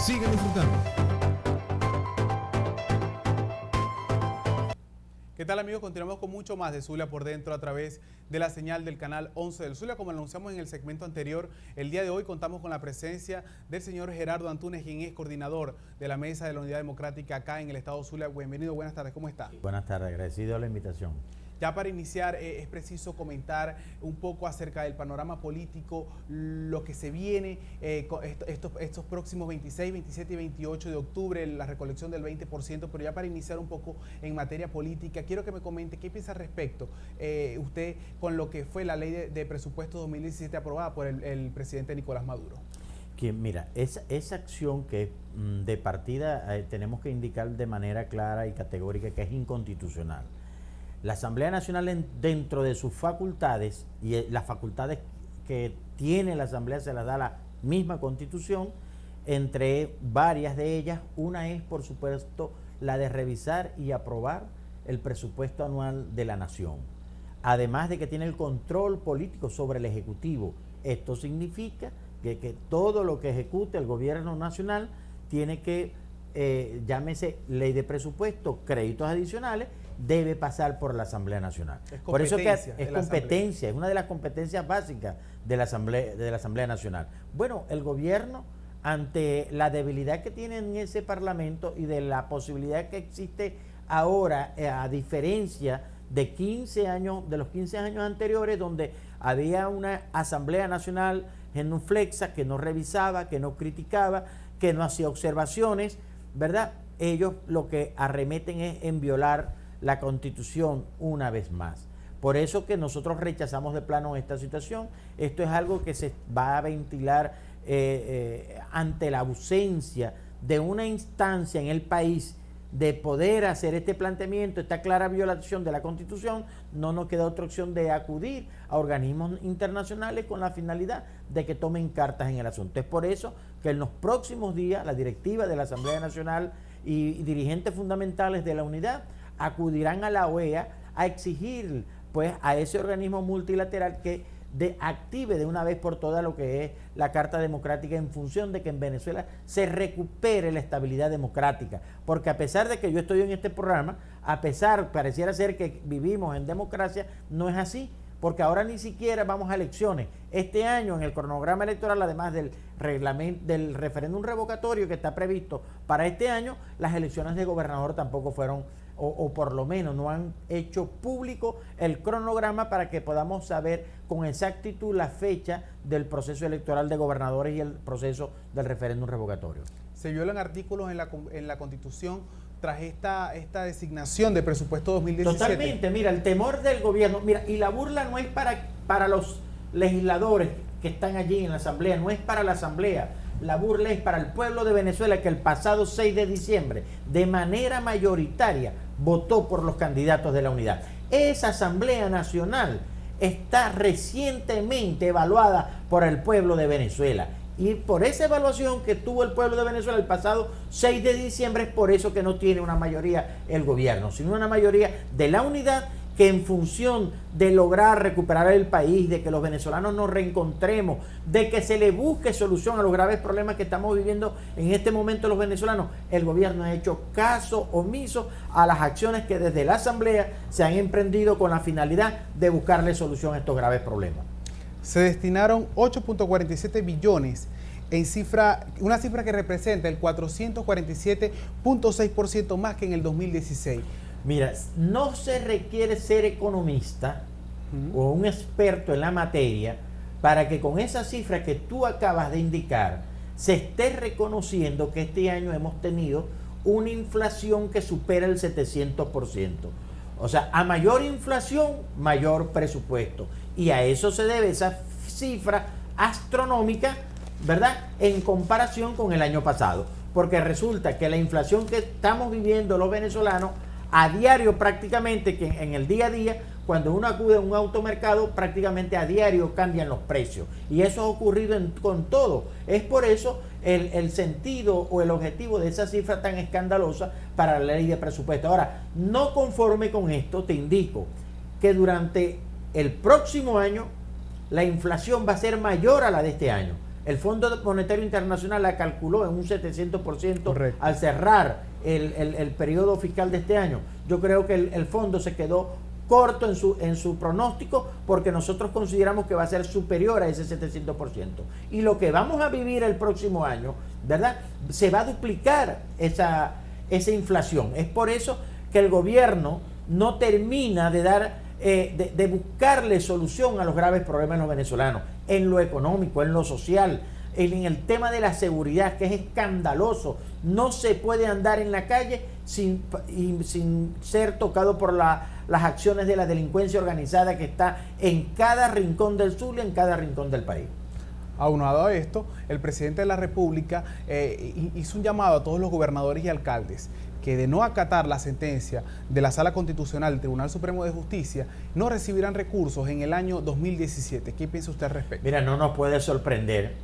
Sigan disfrutando. ¿Qué tal, amigos? Continuamos con mucho más de Zulia por Dentro a través de la señal del canal 11 del Zulia. Como anunciamos en el segmento anterior, el día de hoy contamos con la presencia del señor Gerardo Antunes, quien es coordinador de la Mesa de la Unidad Democrática acá en el estado Zulia. Bienvenido, buenas tardes, ¿cómo está? Buenas tardes, agradecido a la invitación. Ya para iniciar, es preciso comentar un poco acerca del panorama político, lo que se viene estos próximos 26, 27 y 28 de octubre, la recolección del 20%, pero ya para iniciar un poco en materia política, quiero que me comente qué piensa al respecto usted con lo que fue la ley de presupuesto 2017 aprobada por el presidente Nicolás Maduro. Que mira, esa acción que de partida tenemos que indicar de manera clara y categórica que es inconstitucional. La Asamblea Nacional, dentro de sus facultades, y las facultades que tiene la Asamblea se las da la misma Constitución, entre varias de ellas, una es, por supuesto, la de revisar y aprobar el presupuesto anual de la Nación. Además de que tiene el control político sobre el Ejecutivo. Esto significa que todo lo que ejecute el Gobierno Nacional tiene que, llámese ley de presupuesto, créditos adicionales, debe pasar por la Asamblea Nacional. Por eso que es competencia, es una de las competencias básicas de la Asamblea Nacional. Bueno, el gobierno, ante la debilidad que tiene en ese Parlamento y de la posibilidad que existe ahora, a diferencia de 15 años, de los 15 años anteriores, donde había una Asamblea Nacional genuflexa que no revisaba, que no criticaba, que no hacía observaciones, ¿verdad? Ellos lo que arremeten es en violar la Constitución una vez más. Por eso que nosotros rechazamos de plano esta situación. Esto es algo que se va a ventilar ante la ausencia de una instancia en el país de poder hacer este planteamiento, esta clara violación de la Constitución. No nos queda otra opción de acudir a organismos internacionales con la finalidad de que tomen cartas en el asunto. Es por eso que en los próximos días la directiva de la Asamblea Nacional y dirigentes fundamentales de la unidad acudirán a la OEA a exigir pues a ese organismo multilateral que active de una vez por todas lo que es la Carta Democrática, en función de que en Venezuela se recupere la estabilidad democrática. Porque a pesar de que yo estoy en este programa, pareciera ser que vivimos en democracia, no es así, porque ahora ni siquiera vamos a elecciones. Este año, en el cronograma electoral, además del referéndum revocatorio que está previsto para este año, las elecciones de gobernador tampoco fueron, o por lo menos no han hecho público el cronograma para que podamos saber con exactitud la fecha del proceso electoral de gobernadores y el proceso del referéndum revocatorio. Se violan artículos en la Constitución tras esta designación de presupuesto 2017. Totalmente, mira, el temor del gobierno, mira, y la burla no es para los legisladores que están allí en la Asamblea, no es para la Asamblea. La burla es para el pueblo de Venezuela, que el pasado 6 de diciembre, de manera mayoritaria, votó por los candidatos de la unidad. Esa Asamblea Nacional está recientemente evaluada por el pueblo de Venezuela. Y por esa evaluación que tuvo el pueblo de Venezuela el pasado 6 de diciembre, es por eso que no tiene una mayoría el gobierno, sino una mayoría de la unidad, que en función de lograr recuperar el país, de que los venezolanos nos reencontremos, de que se le busque solución a los graves problemas que estamos viviendo en este momento los venezolanos, el gobierno ha hecho caso omiso a las acciones que desde la Asamblea se han emprendido con la finalidad de buscarle solución a estos graves problemas. Se destinaron 8.47 billones en una cifra que representa el 447.6% más que en el 2016. Mira, no se requiere ser economista o un experto en la materia para que con esa cifra que tú acabas de indicar se esté reconociendo que este año hemos tenido una inflación que supera el 700%. O sea, a mayor inflación, mayor presupuesto. Y a eso se debe esa cifra astronómica, ¿verdad?, en comparación con el año pasado. Porque resulta que la inflación que estamos viviendo los venezolanos a diario, prácticamente, que en el día a día, cuando uno acude a un automercado, prácticamente a diario cambian los precios. Y eso ha ocurrido con todo. Es por eso el sentido o el objetivo de esa cifra tan escandalosa para la ley de presupuesto. Ahora, no conforme con esto, te indico que durante el próximo año la inflación va a ser mayor a la de este año. El Fondo Monetario Internacional la calculó en un 700% Correcto. al cerrar el periodo fiscal de este año. Yo creo que el fondo se quedó corto en su pronóstico, porque nosotros consideramos que va a ser superior a ese 700%. Y lo que vamos a vivir el próximo año, ¿verdad?, se va a duplicar esa inflación. Es por eso que el gobierno no termina de buscarle solución a los graves problemas de los venezolanos, en lo económico, en lo social, en el tema de la seguridad, que es escandaloso. No se puede andar en la calle sin ser tocado por las acciones de la delincuencia organizada que está en cada rincón del sur y en cada rincón del país. Aunado a esto, el presidente de la República hizo un llamado a todos los gobernadores y alcaldes que, de no acatar la sentencia de la Sala Constitucional del Tribunal Supremo de Justicia, no recibirán recursos en el año 2017. ¿Qué piensa usted al respecto? Mira, no nos puede sorprender,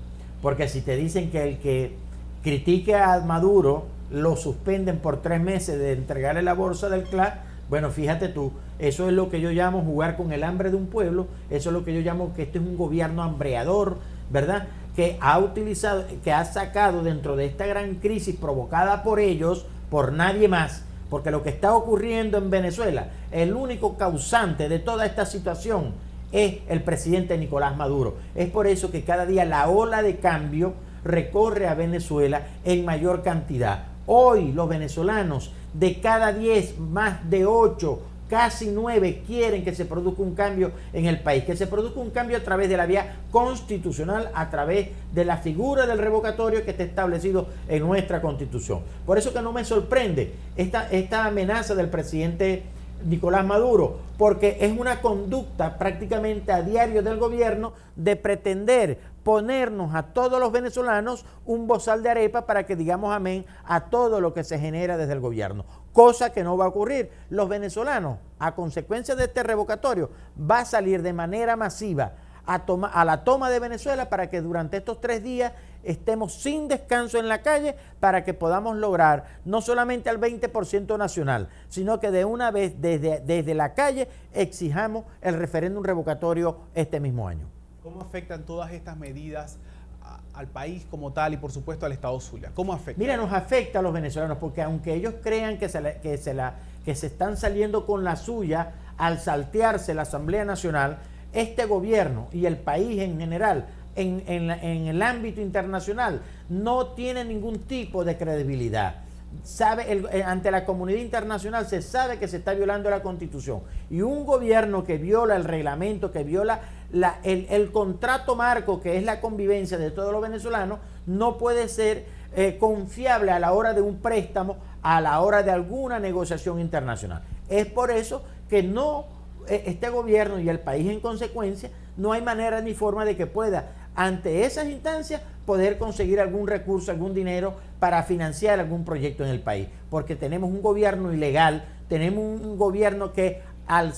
porque si te dicen que el que critique a Maduro lo suspenden por 3 meses de entregarle la bolsa del CLAC, bueno, fíjate tú, eso es lo que yo llamo jugar con el hambre de un pueblo, eso es lo que yo llamo que este es un gobierno hambreador, ¿verdad?, que ha utilizado, que ha sacado dentro de esta gran crisis provocada por ellos, por nadie más, porque lo que está ocurriendo en Venezuela, el único causante de toda esta situación es el presidente Nicolás Maduro. Es por eso que cada día la ola de cambio recorre a Venezuela en mayor cantidad. Hoy los venezolanos, de cada 10, más de 8, casi 9 quieren que se produzca un cambio en el país, que se produzca un cambio a través de la vía constitucional, a través de la figura del revocatorio que está establecido en nuestra Constitución. Por eso que no me sorprende esta amenaza del presidente Nicolás Maduro, porque es una conducta prácticamente a diario del gobierno de pretender ponernos a todos los venezolanos un bozal de arepa para que digamos amén a todo lo que se genera desde el gobierno, cosa que no va a ocurrir. Los venezolanos, a consecuencia de este revocatorio, va a salir de manera masiva a la toma de Venezuela, para que durante estos 3 días estemos sin descanso en la calle, para que podamos lograr no solamente al 20% nacional, sino que de una vez desde la calle exijamos el referéndum revocatorio este mismo año. ¿Cómo afectan todas estas medidas al país como tal y por supuesto al Estado Zulia? ¿Cómo afecta? Mira, nos afecta a los venezolanos, porque aunque ellos crean que se están saliendo con la suya al saltearse la Asamblea Nacional, este gobierno y el país en general, en el ámbito internacional, no tiene ningún tipo de credibilidad. Ante la comunidad internacional se sabe que se está violando la Constitución, y un gobierno que viola el reglamento, que viola el contrato marco, que es la convivencia de todos los venezolanos, no puede ser confiable a la hora de un préstamo, a la hora de alguna negociación internacional. Es por eso que este gobierno y el país en consecuencia, no hay manera ni forma de que pueda, ante esas instancias, poder conseguir algún recurso, algún dinero para financiar algún proyecto en el país, porque tenemos un gobierno ilegal, tenemos un gobierno que al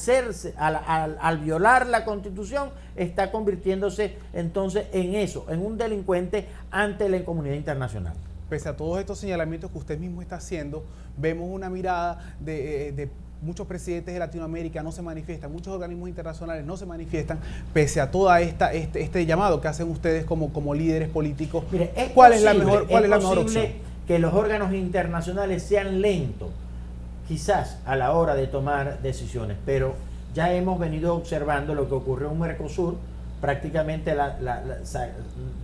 violar la Constitución está convirtiéndose entonces en un delincuente ante la comunidad internacional. Pese a todos estos señalamientos que usted mismo está haciendo, vemos una mirada de muchos presidentes de Latinoamérica no se manifiestan, muchos organismos internacionales no se manifiestan, pese a toda este llamado que hacen ustedes como líderes políticos. Mire, ¿Cuál es la mejor opción? Que los órganos internacionales sean lentos, quizás a la hora de tomar decisiones, pero ya hemos venido observando lo que ocurrió en Mercosur, prácticamente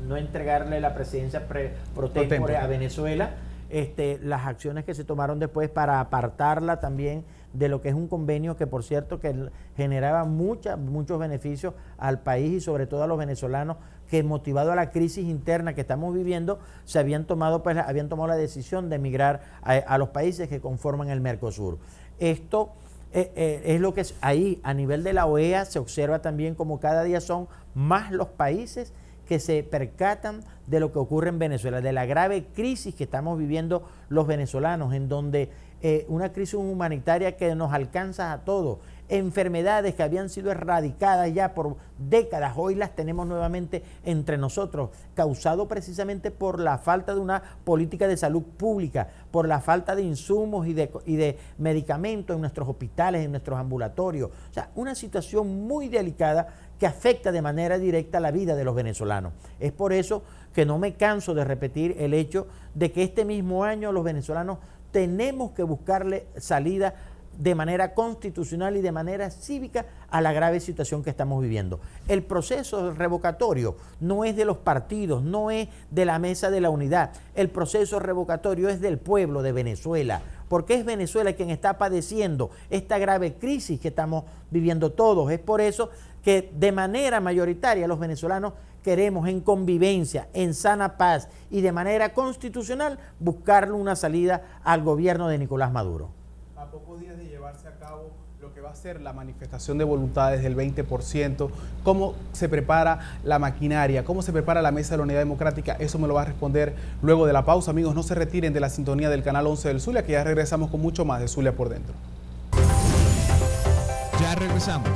no entregarle la presidencia pro tempore a Venezuela, las acciones que se tomaron después para apartarla también de lo que es un convenio que, por cierto, que generaba muchos beneficios al país y sobre todo a los venezolanos, que motivado a la crisis interna que estamos viviendo, habían tomado la decisión de emigrar a los países que conforman el Mercosur. Esto es lo que ahí a nivel de la OEA se observa también, como cada día son más los países que se percatan de lo que ocurre en Venezuela, de la grave crisis que estamos viviendo los venezolanos, en donde una crisis humanitaria que nos alcanza a todos. enfermedades que habían sido erradicadas ya por décadas, hoy las tenemos nuevamente entre nosotros, causado precisamente por la falta de una política de salud pública, por la falta de insumos y de medicamentos en nuestros hospitales, en nuestros ambulatorios. O sea, una situación muy delicada que afecta de manera directa la vida de los venezolanos. Es por eso que no me canso de repetir el hecho de que este mismo año los venezolanos tenemos que buscarle salida de manera constitucional y de manera cívica a la grave situación que estamos viviendo. El proceso revocatorio no es de los partidos, no es de la mesa de la unidad. El proceso revocatorio es del pueblo de Venezuela, porque es Venezuela quien está padeciendo esta grave crisis que estamos viviendo todos. Es por eso que de manera mayoritaria los venezolanos queremos en convivencia, en sana paz y de manera constitucional buscarle una salida al gobierno de Nicolás Maduro. A pocos días de llevarse a cabo lo que va a ser la manifestación de voluntades del 20%, ¿cómo se prepara la maquinaria? ¿Cómo se prepara la Mesa de la Unidad Democrática? Eso me lo va a responder luego de la pausa. Amigos, no se retiren de la sintonía del canal 11 del Zulia, que ya regresamos con mucho más de Zulia por Dentro. Ya regresamos.